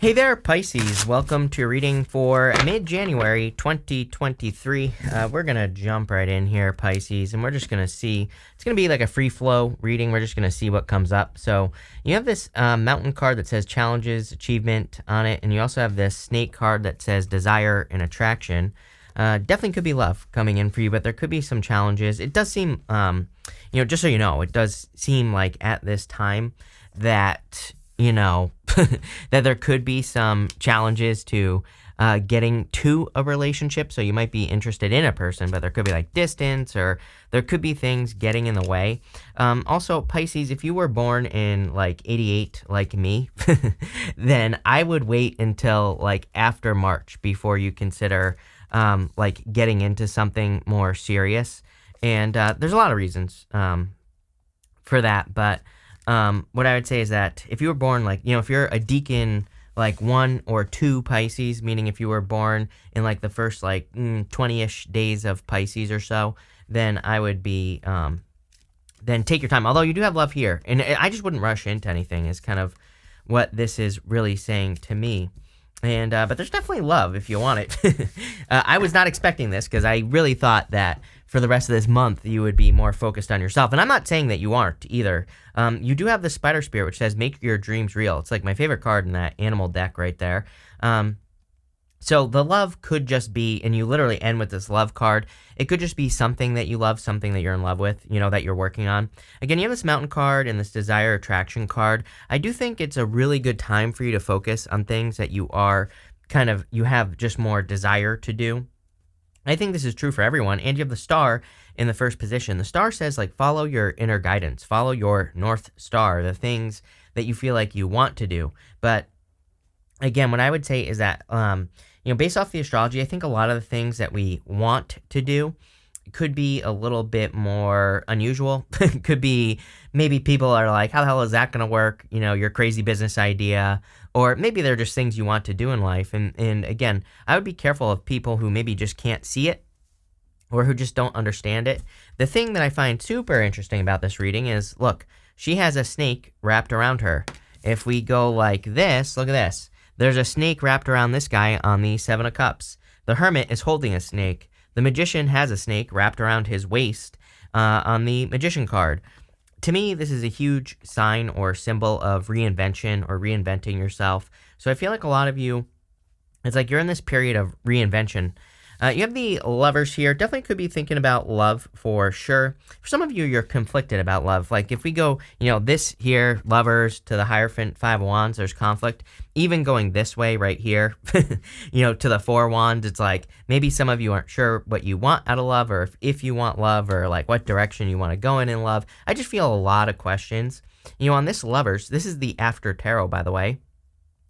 Hey there, Pisces. Welcome to your reading for mid-January 2023. We're going to jump right in here, Pisces, and we're just going to see. It's going to be like a free flow reading. We're just going to see what comes up. So you have this mountain card that says challenges, achievement on it, and you also have this snake card that says desire and attraction. Definitely could be love coming in for you, but there could be some challenges. It does seem, just so you know, it does seem like at this time that that there could be some challenges to getting to a relationship. So you might be interested in a person, but there could be like distance, or there could be things getting in the way. Also, Pisces, if you were born in like 88 like me, then I would wait until like after March before you consider like getting into something more serious. And there's a lot of reasons for that, but what I would say is that if you were born if you're a deacon like 1 or 2 Pisces, meaning if you were born in like the first 20-ish days of Pisces or so, then I would be then take your time. Although you do have love here, and I just wouldn't rush into anything is kind of what this is really saying to me. And but there's definitely love if you want it. I was not expecting this because I really thought that for the rest of this month you would be more focused on yourself. And I'm not saying that you aren't either. You do have the Spider Spirit, which says make your dreams real. It's like my favorite card in that animal deck right there. So the love could just be, and you literally end with this love card, it could just be something that you love, something that you're in love with, that you're working on. Again, you have this mountain card and this desire attraction card. I do think it's a really good time for you to focus on things that you have just more desire to do. I think this is true for everyone. And you have the star in the first position. The star says follow your inner guidance, follow your North Star, the things that you feel like you want to do. But again, what I would say is that, based off the astrology, I think a lot of the things that we want to do could be a little bit more unusual. Could be maybe people are like, how the hell is that going to work? Your crazy business idea. Or maybe they're just things you want to do in life. And again, I would be careful of people who maybe just can't see it or who just don't understand it. The thing that I find super interesting about this reading is, look, she has a snake wrapped around her. If we go like this, look at this. There's a snake wrapped around this guy on the 7 of Cups. The Hermit is holding a snake. The Magician has a snake wrapped around his waist on the Magician card. To me, this is a huge sign or symbol of reinvention or reinventing yourself. So I feel like a lot of you, it's like you're in this period of reinvention. You have the Lovers here. Definitely could be thinking about love for sure. For some of you, you're conflicted about love. Like if we go, this here, Lovers to the Hierophant, 5 of Wands, there's conflict. Even going this way right here, to the 4 of Wands, it's like maybe some of you aren't sure what you want out of love, or if you want love, or like what direction you want to go in love. I just feel a lot of questions. On this Lovers, this is the After Tarot, by the way.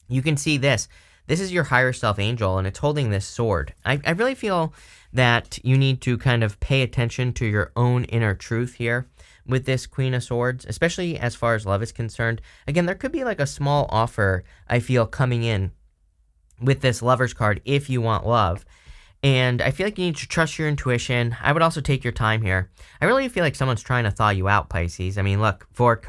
You can see this. This is your higher self angel, and it's holding this sword. I really feel that you need to kind of pay attention to your own inner truth here with this Queen of Swords, especially as far as love is concerned. Again, there could be like a small offer, I feel, coming in with this Lovers card if you want love. And I feel like you need to trust your intuition. I would also take your time here. I really feel like someone's trying to thaw you out, Pisces. I mean, look, 4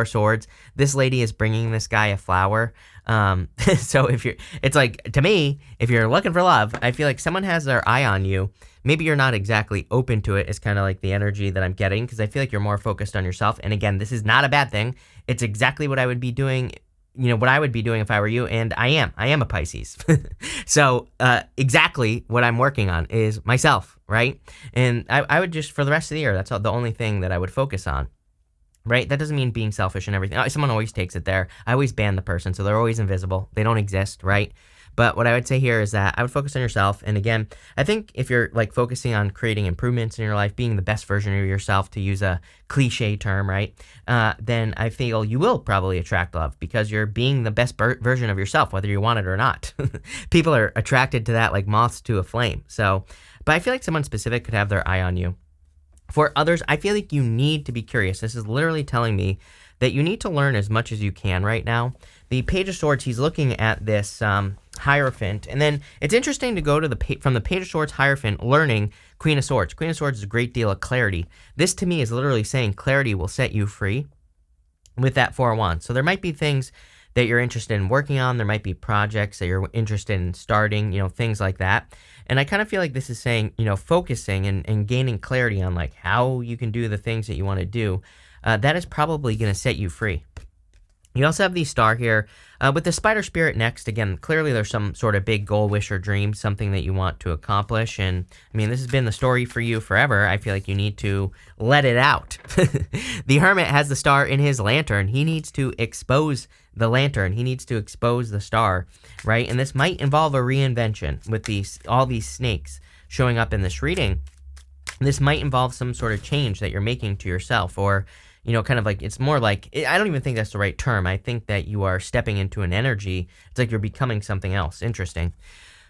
Swords. This lady is bringing this guy a flower. So it's like, to me, if you're looking for love, I feel like someone has their eye on you. Maybe you're not exactly open to it. It's kind of like the energy that I'm getting, because I feel like you're more focused on yourself. And again, this is not a bad thing. It's exactly what I would be doing. What I would be doing if I were you, and I am a Pisces. So exactly what I'm working on is myself, right? And I would just, for the rest of the year, that's the only thing that I would focus on, right? That doesn't mean being selfish and everything. Someone always takes it there. I always ban the person, so they're always invisible. They don't exist, right? But what I would say here is that I would focus on yourself. And again, I think if you're focusing on creating improvements in your life, being the best version of yourself, to use a cliche term, right? Then I feel you will probably attract love, because you're being the best version of yourself, whether you want it or not. People are attracted to that like moths to a flame. So, but I feel like someone specific could have their eye on you. For others, I feel like you need to be curious. This is literally telling me that you need to learn as much as you can right now. The Page of Swords, he's looking at this Hierophant, and then it's interesting to go to from the Page of Swords, Hierophant, learning Queen of Swords. Queen of Swords is a great deal of clarity. This to me is literally saying clarity will set you free with that 4 of Wands. So there might be things that you're interested in working on. There might be projects that you're interested in starting, things like that. And I kind of feel like this is saying, focusing and gaining clarity on like how you can do the things that you want to do. That is probably going to set you free. You also have the star here. With the spider spirit next, again, clearly there's some sort of big goal, wish, or dream, something that you want to accomplish. And I mean, this has been the story for you forever. I feel like you need to let it out. The hermit has the star in his lantern. He needs to expose the lantern. He needs to expose the star, right? And this might involve a reinvention with all these snakes showing up in this reading. This might involve some sort of change that you're making to yourself, or kind of like, it's more like, I don't even think that's the right term. I think that you are stepping into an energy. It's like you're becoming something else. Interesting.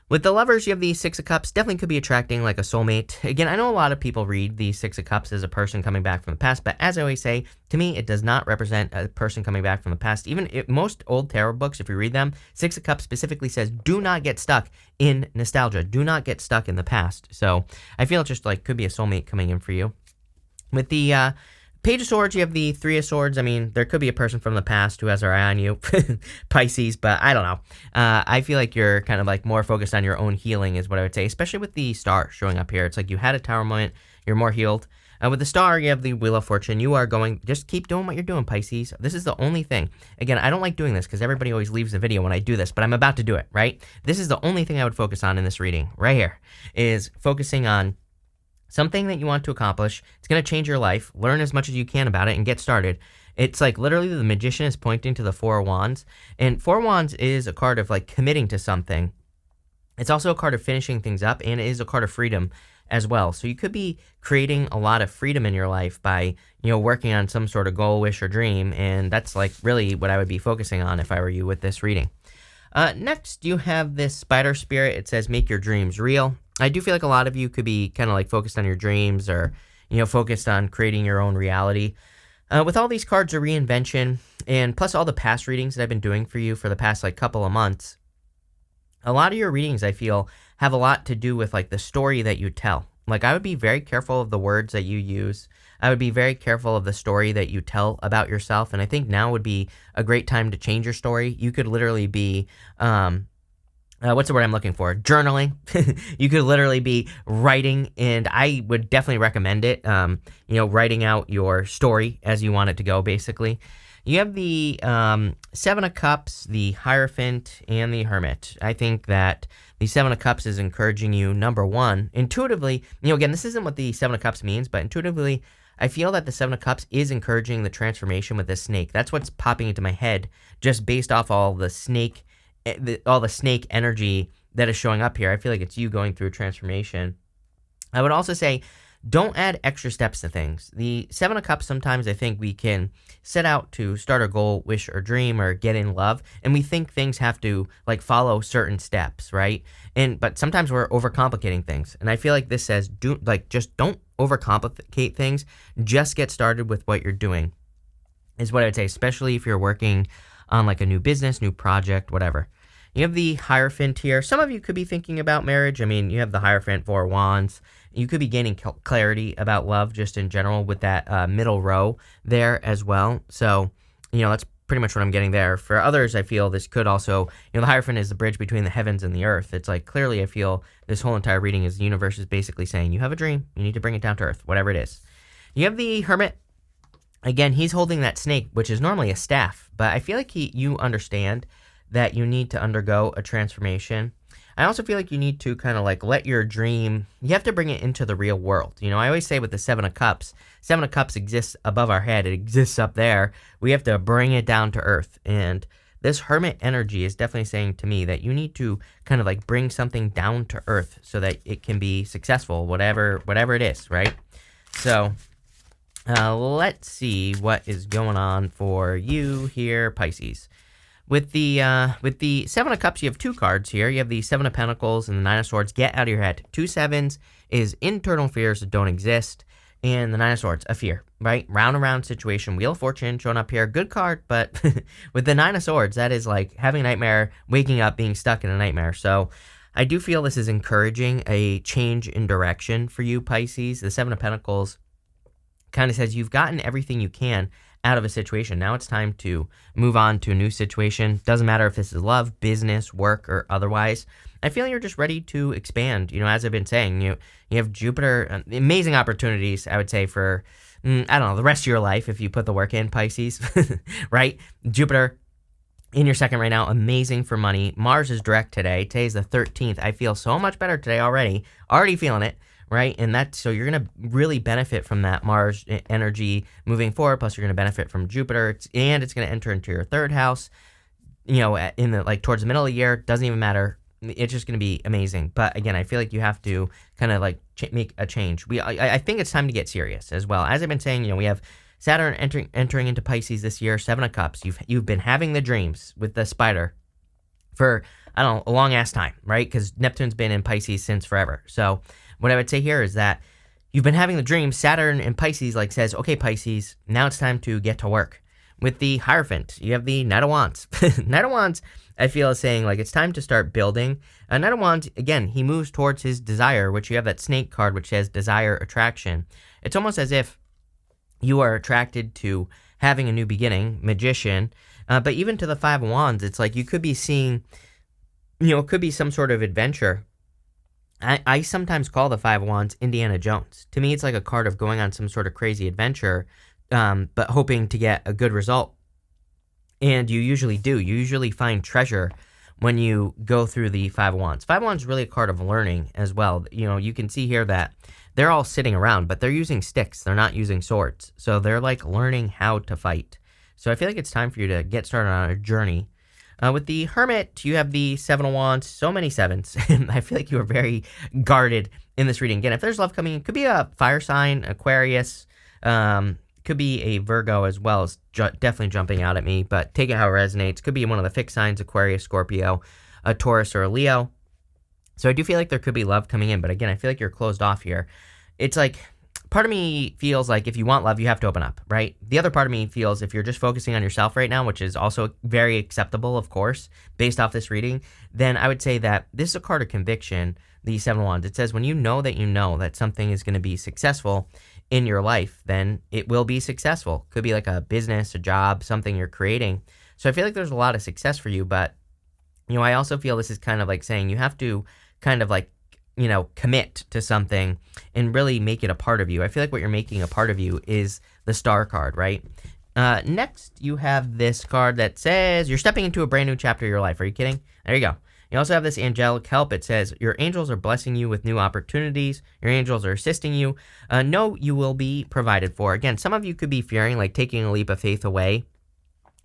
With the lovers, you have the Six of Cups. Definitely could be attracting like a soulmate. Again, I know a lot of people read the Six of Cups as a person coming back from the past, but as I always say, to me, it does not represent a person coming back from the past. Even most old tarot books, if you read them, Six of Cups specifically says, do not get stuck in nostalgia. Do not get stuck in the past. So I feel it just like could be a soulmate coming in for you. With the Page of Swords, you have the Three of Swords. I mean, there could be a person from the past who has their eye on you, Pisces, but I don't know. I feel like you're kind of like more focused on your own healing is what I would say, especially with the star showing up here. It's like you had a tower moment, you're more healed. With the star, you have the Wheel of Fortune. You are going, just keep doing what you're doing, Pisces. This is the only thing. Again, I don't like doing this because everybody always leaves the video when I do this, but I'm about to do it, right? This is the only thing I would focus on in this reading right here, is focusing on something that you want to accomplish. It's going to change your life. Learn as much as you can about it and get started. It's like literally the magician is pointing to the Four of Wands. And Four of Wands is a card of like committing to something. It's also a card of finishing things up, and it is a card of freedom as well. So you could be creating a lot of freedom in your life by, working on some sort of goal, wish, or dream. And that's like really what I would be focusing on if I were you with this reading. Next, you have this spider spirit. It says, make your dreams real. I do feel like a lot of you could be kind of like focused on your dreams, or, focused on creating your own reality. With all these cards of reinvention, and plus all the past readings that I've been doing for you for the past like couple of months, a lot of your readings, I feel, have a lot to do with like the story that you tell. Like, I would be very careful of the words that you use. I would be very careful of the story that you tell about yourself. And I think now would be a great time to change your story. You could literally be, what's the word I'm looking for? Journaling. You could literally be writing, and I would definitely recommend it. Writing out your story as you want it to go, basically. You have the Seven of Cups, the Hierophant, and the Hermit. I think that the Seven of Cups is encouraging you, number one, intuitively. Again, this isn't what the Seven of Cups means, but intuitively, I feel that the Seven of Cups is encouraging the transformation with this snake. That's what's popping into my head, just based off all the snake energy that is showing up here. I feel like it's you going through a transformation. I would also say, don't add extra steps to things. The Seven of Cups, sometimes I think we can set out to start a goal, wish, or dream, or get in love, and we think things have to like follow certain steps, right? But sometimes we're overcomplicating things. And I feel like this says, just don't overcomplicate things. Just get started with what you're doing, is what I would say, especially if you're working on like a new business, new project, whatever. You have the Hierophant here. Some of you could be thinking about marriage. I mean, you have the Hierophant, Four of Wands. You could be gaining clarity about love just in general with that middle row there as well. So, that's pretty much what I'm getting there. For others, I feel this could also, the Hierophant is the bridge between the heavens and the earth. It's like, clearly I feel this whole entire reading is the universe is basically saying, you have a dream, you need to bring it down to earth, whatever it is. You have the Hermit. Again, he's holding that snake, which is normally a staff, but I feel like you understand that you need to undergo a transformation. I also feel like you need to kind of like let your dream, you have to bring it into the real world. I always say with the Seven of Cups exists above our head. It exists up there. We have to bring it down to earth. And this Hermit energy is definitely saying to me that you need to kind of like bring something down to earth so that it can be successful, whatever it is, right? So let's see what is going on for you here, Pisces. With the Seven of Cups, you have two cards here. You have the Seven of Pentacles and the Nine of Swords. Get out of your head. 2 sevens is internal fears that don't exist. And the Nine of Swords, a fear, right? Round and round situation. Wheel of Fortune showing up here. Good card, but with the Nine of Swords, that is like having a nightmare, waking up, being stuck in a nightmare. So I do feel this is encouraging a change in direction for you, Pisces. The Seven of Pentacles kind of says you've gotten everything you can out of a situation. Now it's time to move on to a new situation. Doesn't matter if this is love, business, work, or otherwise. I feel you're just ready to expand. As I've been saying, you have Jupiter, amazing opportunities, I would say, for, I don't know, the rest of your life if you put the work in, Pisces, right? Jupiter in your second right now, amazing for money. Mars is direct today. Today's the 13th. I feel so much better today already feeling it, right? And so you're going to really benefit from that Mars energy moving forward. Plus you're going to benefit from Jupiter, and it's going to enter into your third house, in the, towards the middle of the year. Doesn't even matter. It's just going to be amazing. But again, I feel like you have to kind of make a change. I think it's time to get serious as well. As I've been saying, we have Saturn entering into Pisces this year, 7 of Cups. You've been having the dreams with the spider for, I don't know, a long ass time, right? Because Neptune's been in Pisces since forever. So what I would say here is that you've been having the dreams. Saturn in Pisces says, okay, Pisces, now it's time to get to work. With the Hierophant, you have the Knight of Wands. Knight of Wands, I feel, is saying it's time to start building. Knight of Wands, again, he moves towards his desire, which you have that snake card, which says desire, attraction. It's almost as if you are attracted to having a new beginning, Magician. But even to the Five of Wands, it's you could be seeing, it could be some sort of adventure. I sometimes call the Five of Wands Indiana Jones. To me, it's like a card of going on some sort of crazy adventure, but hoping to get a good result. And you usually do. You usually find treasure when you go through the Five of Wands. Five of Wands is really a card of learning as well. You can see here that they're all sitting around, but they're using sticks. They're not using swords. So they're learning how to fight. So I feel like it's time for you to get started on a journey. With the Hermit, you have the Seven of Wands. So many sevens. I feel like you are very guarded in this reading. Again, if there's love coming in, it could be a fire sign, Aquarius, could be a Virgo as well. As definitely jumping out at me, but take it how it resonates. Could be one of the fixed signs, Aquarius, Scorpio, a Taurus, or a Leo. So I do feel like there could be love coming in, but again, I feel like you're closed off here. It's part of me feels like if you want love, you have to open up, right? The other part of me feels if you're just focusing on yourself right now, which is also very acceptable, of course, based off this reading, then I would say that this is a card of conviction, the Seven of Wands. It says when you know that something is going to be successful in your life, then it will be successful. Could be a business, a job, something you're creating. So I feel like there's a lot of success for you, but I also feel this is kind of saying you have to kind of commit to something and really make it a part of you. I feel like what you're making a part of you is the Star card, right? Next, you have this card that says you're stepping into a brand new chapter of your life. Are you kidding? There you go. You also have this angelic help. It says your angels are blessing you with new opportunities. Your angels are assisting you. No, you will be provided for. Again, some of you could be fearing taking a leap of faith away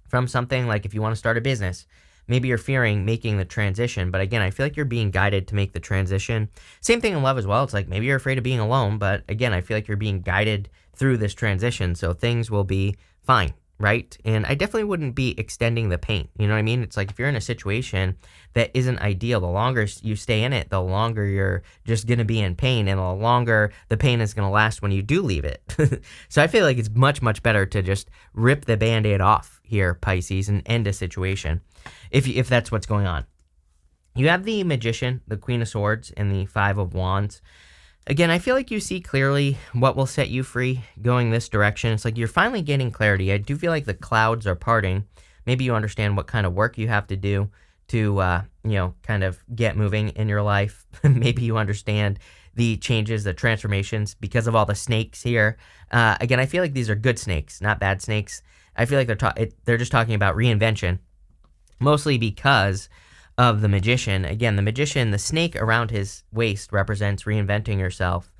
from something. If you want to start a business, maybe you're fearing making the transition. But again, I feel like you're being guided to make the transition. Same thing in love as well. It's maybe you're afraid of being alone. But again, I feel like you're being guided through this transition. So things will be fine. Right? And I definitely wouldn't be extending the pain. You know what I mean? It's if you're in a situation that isn't ideal, the longer you stay in it, the longer you're just going to be in pain, and the longer the pain is going to last when you do leave it. So I feel like it's much, much better to just rip the Band-Aid off here, Pisces, and end a situation if that's what's going on. You have the Magician, the Queen of Swords, and the Five of Wands. Again, I feel like you see clearly what will set you free going this direction. It's you're finally gaining clarity. I do feel like the clouds are parting. Maybe you understand what kind of work you have to do to, kind of get moving in your life. Maybe you understand the changes, the transformations because of all the snakes here. Again, I feel like these are good snakes, not bad snakes. I feel like they're just talking about reinvention, mostly because of the Magician. Again, the Magician, the snake around his waist represents reinventing yourself.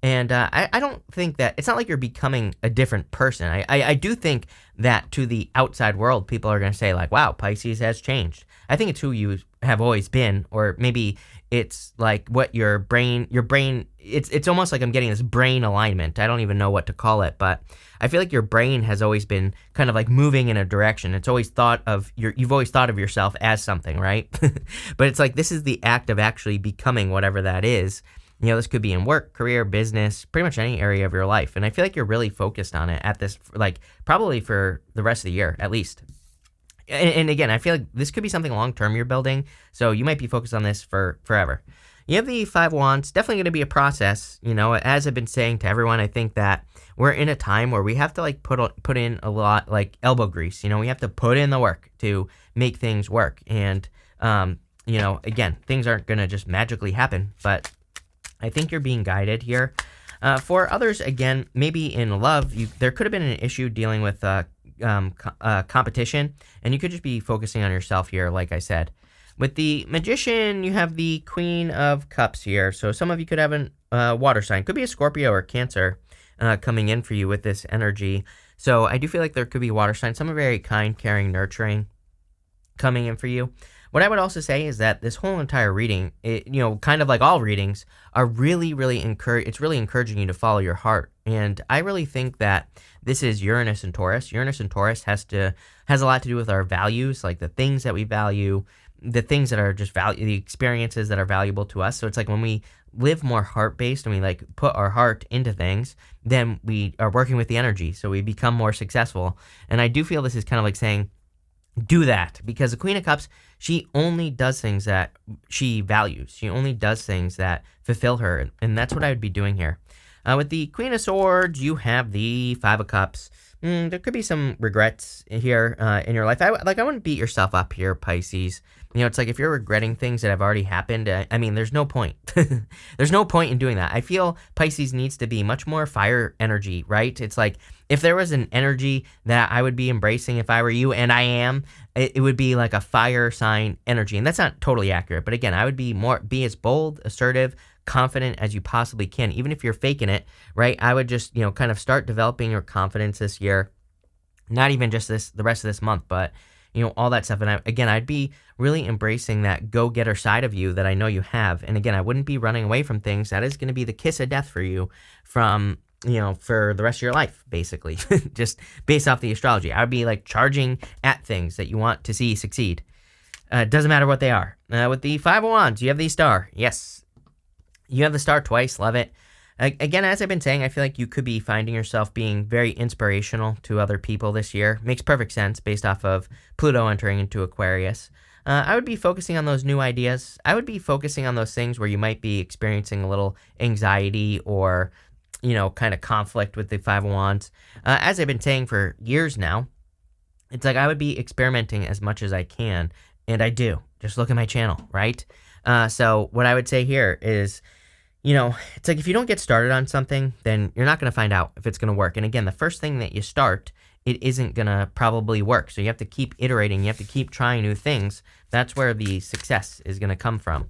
And I don't think that, it's not like you're becoming a different person. I do think that to the outside world, people are going to say wow, Pisces has changed. I think it's who you have always been, or maybe it's what your brain, it's almost like I'm getting this brain alignment. I don't even know what to call it, but I feel like your brain has always been kind of moving in a direction. It's always you've always thought of yourself as something, right? But it's this is the act of actually becoming whatever that is. This could be in work, career, business, pretty much any area of your life. And I feel like you're really focused on it at this, probably for the rest of the year, at least. And again, I feel like this could be something long-term you're building. So you might be focused on this for forever. You have the Five of Wands, definitely going to be a process. As I've been saying to everyone, I think that we're in a time where we have to like put in a lot, like elbow grease. We have to put in the work to make things work. And, again, things aren't going to just magically happen, but I think you're being guided here. For others, again, maybe in love, there could have been an issue dealing with competition, and you could just be focusing on yourself here, like I said. With the Magician, you have the Queen of Cups here. So some of you could have a water sign. Could be a Scorpio or Cancer coming in for you with this energy. So I do feel like there could be water signs. Some are very kind, caring, nurturing coming in for you. What I would also say is that this whole entire reading, kind of like all readings, are really, really it's really encouraging you to follow your heart. And I really think that this is Uranus and Taurus. Uranus and Taurus has a lot to do with our values, like the things that we value, the things that are just the experiences that are valuable to us. So it's like when we live more heart-based and we like put our heart into things, then we are working with the energy. So we become more successful. And I do feel this is kind of like saying, do that, because the Queen of Cups, she only does things that she values. She only does things that fulfill her, and that's what I would be doing here. With the Queen of Swords, you have the Five of Cups. There could be some regrets here in your life. I wouldn't beat yourself up here, Pisces. It's like if you're regretting things that have already happened, there's no point. There's no point in doing that. I feel Pisces needs to be much more fire energy, right? It's like if there was an energy that I would be embracing if I were you, and I am, it would be like a fire sign energy. And that's not totally accurate. But again, I would be as bold, assertive, confident as you possibly can, even if you're faking it, right? I would just, kind of start developing your confidence this year. Not even just the rest of this month, but all that stuff. And I'd be really embracing that go-getter side of you that I know you have. And again, I wouldn't be running away from things. That is going to be the kiss of death for you for the rest of your life, basically, just based off the astrology. I would be like charging at things that you want to see succeed. Doesn't matter what they are. With the Five of Wands, you have the Star. Yes, you have the Star twice. Love it. Again, as I've been saying, I feel like you could be finding yourself being very inspirational to other people this year. Makes perfect sense based off of Pluto entering into Aquarius. I would be focusing on those new ideas. I would be focusing on those things where you might be experiencing a little anxiety or, kind of conflict with the Five of Wands. As I've been saying for years now, it's like I would be experimenting as much as I can, and I do. Just look at my channel, right? So what I would say here is, it's like if you don't get started on something, then you're not going to find out if it's going to work. And again, the first thing that you start, it isn't going to probably work. So you have to keep iterating. You have to keep trying new things. That's where the success is going to come from.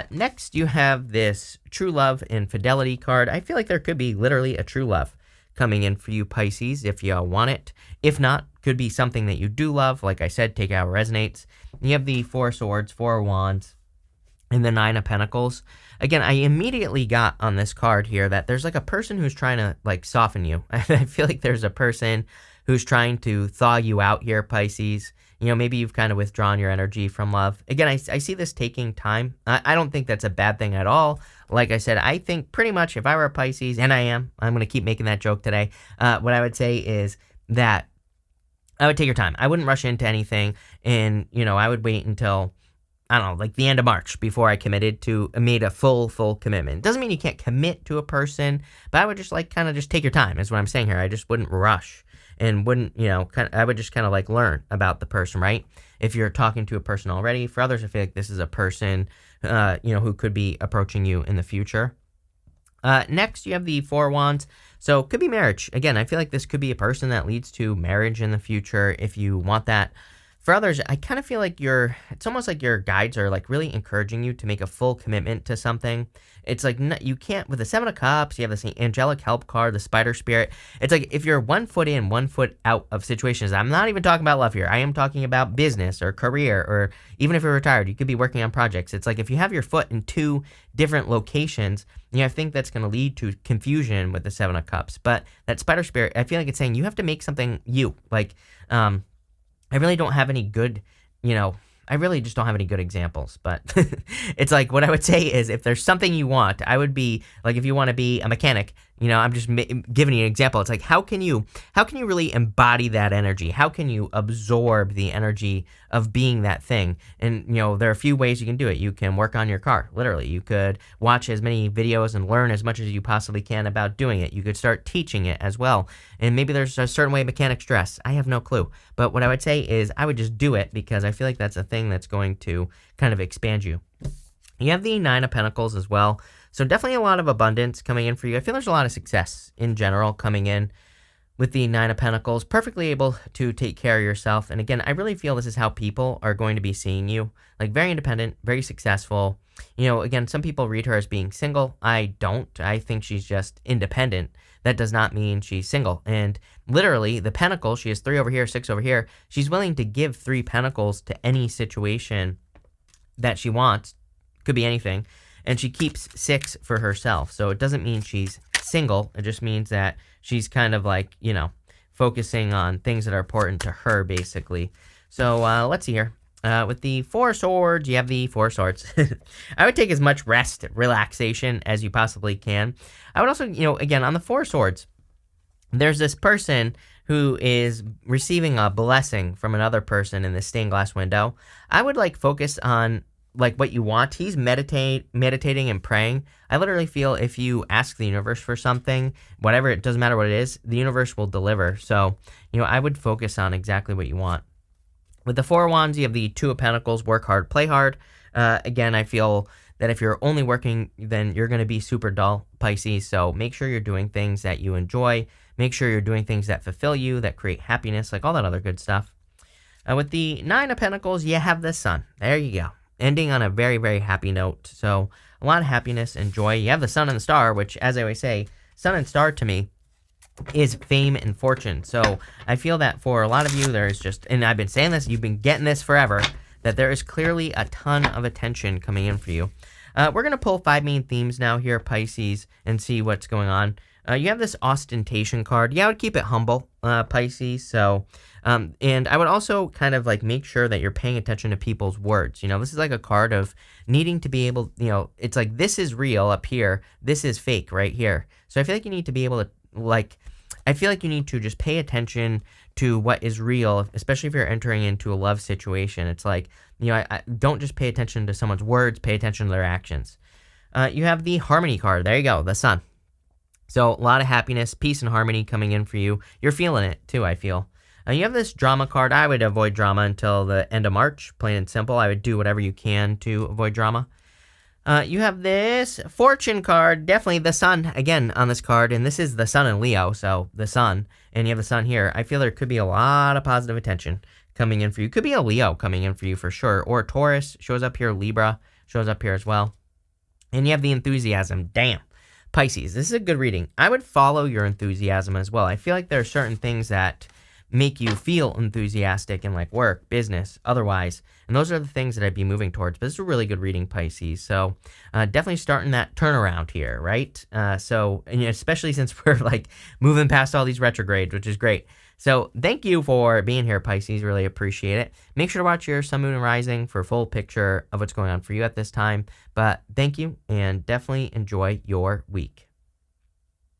Next, you have this True Love and Fidelity card. I feel like there could be literally a true love coming in for you, Pisces, if you want it. If not, could be something that you do love. Like I said, take out resonates. You have the Four of Swords, Four of Wands, and the Nine of Pentacles. Again, I immediately got on this card here that there's like a person who's trying to like soften you. I feel like there's a person who's trying to thaw you out here, Pisces. Maybe you've kind of withdrawn your energy from love. Again, I see this taking time. I don't think that's a bad thing at all. Like I said, I think pretty much if I were a Pisces, and I'm going to keep making that joke today, what I would say is that I would take your time. I wouldn't rush into anything, and, I would wait until, I don't know, like the end of March before I made a full commitment. It doesn't mean you can't commit to a person, but I would just kind of just take your time is what I'm saying here. I just wouldn't rush and wouldn't, I would just kind of like learn about the person, right? If you're talking to a person already. For others, I feel like this is a person, who could be approaching you in the future. Next, you have the Four of Wands. So could be marriage. Again, I feel like this could be a person that leads to marriage in the future if you want that. For others, I kind of feel like it's almost like your guides are like really encouraging you to make a full commitment to something. It's like you can't, with the Seven of Cups, you have this angelic help card, the spider spirit. It's like if you're 1 foot in, 1 foot out of situations, I'm not even talking about love here. I am talking about business or career, or even if you're retired, you could be working on projects. It's like if you have your foot in 2 different locations, I think that's going to lead to confusion with the Seven of Cups. But that spider spirit, I feel like it's saying you have to make something you. Like, I really don't have any good, I really just don't have any good examples, but it's like what I would say is if there's something you want, I would be like, if you want to be a mechanic, I'm just giving you an example. It's like, how can you really embody that energy? How can you absorb the energy of being that thing? And, there are a few ways you can do it. You can work on your car, literally. You could watch as many videos and learn as much as you possibly can about doing it. You could start teaching it as well. And maybe there's a certain way mechanics dress. I have no clue. But what I would say is I would just do it, because I feel like that's a thing that's going to kind of expand you. You have the Nine of Pentacles as well. So definitely a lot of abundance coming in for you. I feel there's a lot of success in general coming in with the Nine of Pentacles. Perfectly able to take care of yourself. And again, I really feel this is how people are going to be seeing you. Like, very independent, very successful. Again, some people read her as being single. I don't. I think she's just independent. That does not mean she's single. And literally, the Pentacle, she has 3 over here, 6 over here. She's willing to give 3 Pentacles to any situation that she wants. Could be anything. And she keeps 6 for herself. So it doesn't mean she's single. It just means that she's kind of like, focusing on things that are important to her, basically. So let's see here. With the 4 swords, you have the 4 swords. I would take as much rest, relaxation as you possibly can. I would also, again, on the 4 swords, there's this person who is receiving a blessing from another person in this stained glass window. I would focus on what you want. He's meditating and praying. I literally feel if you ask the universe for something, whatever, it doesn't matter what it is, the universe will deliver. So, I would focus on exactly what you want. With the 4 wands, you have the 2 of Pentacles, work hard, play hard. Again, I feel that if you're only working, then you're going to be super dull, Pisces. So make sure you're doing things that you enjoy. Make sure you're doing things that fulfill you, that create happiness, all that other good stuff. With the 9 of Pentacles, you have the Sun. There you go. Ending on a very, very happy note. So a lot of happiness and joy. You have the Sun and the Star, which, as I always say, Sun and Star to me is fame and fortune. So I feel that for a lot of you, there's just, and I've been saying this, you've been getting this forever, that there is clearly a ton of attention coming in for you. We're going to pull 5 main themes now here, Pisces, and see what's going on. You have this ostentation card. Yeah, I would keep it humble, Pisces. So, and I would also kind of make sure that you're paying attention to people's words. This is like a card of needing to be able, it's like, this is real up here. This is fake right here. So I feel like you need to be able to, I feel like you need to just pay attention to what is real, especially if you're entering into a love situation. It's like, I don't just pay attention to someone's words, pay attention to their actions. You have the Harmony card. There you go, the Sun. So a lot of happiness, peace, and harmony coming in for you. You're feeling it too, I feel. You have this Drama card. I would avoid drama until the end of March, plain and simple. I would do whatever you can to avoid drama. You have this Fortune card. Definitely the Sun, again, on this card. And this is the Sun in Leo, so the Sun. And you have the Sun here. I feel there could be a lot of positive attention coming in for you. Could be a Leo coming in for you for sure. Or Taurus shows up here. Libra shows up here as well. And you have the Enthusiasm. Damn. Pisces, this is a good reading. I would follow your enthusiasm as well. I feel like there are certain things that make you feel enthusiastic in work, business, otherwise. And those are the things that I'd be moving towards. But this is a really good reading, Pisces. So definitely starting that turnaround here, right? So, and especially since we're moving past all these retrogrades, which is great. So thank you for being here, Pisces. Really appreciate it. Make sure to watch your Sun, Moon, and Rising for a full picture of what's going on for you at this time. But thank you, and definitely enjoy your week.